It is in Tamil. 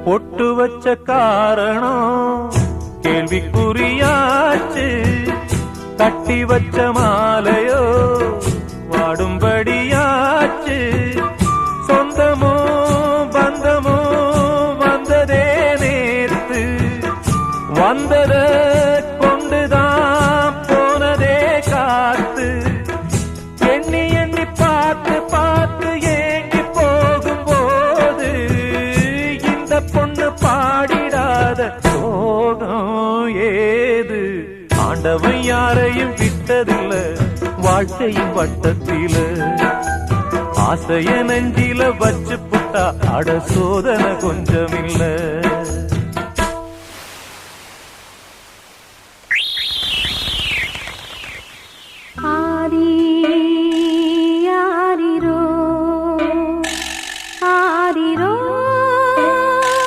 பொட்டு வச்ச காரணம் கேள்விக்குறியாச்சு. கட்டி வச்ச மாலையோ வாடும்படியாச்சு. சொந்தமோ பந்தமோ வந்ததே நேத்து, வந்தத கொண்டுதான் போனதே காத்து. எண்ணி எண்ணி பார்த்து பார்த்து ஏங்கி போகும்போது இந்த பொண்ணு பாடிடாத சோகம் ஏது? ஆண்டவன் யாரையும் விட்டதில்ல வாழ்க்கையின் வட்டத்தில. ஆசைய நெஞ்சில வச்சு புட்டா அட சோதனை கொஞ்சமில்ல.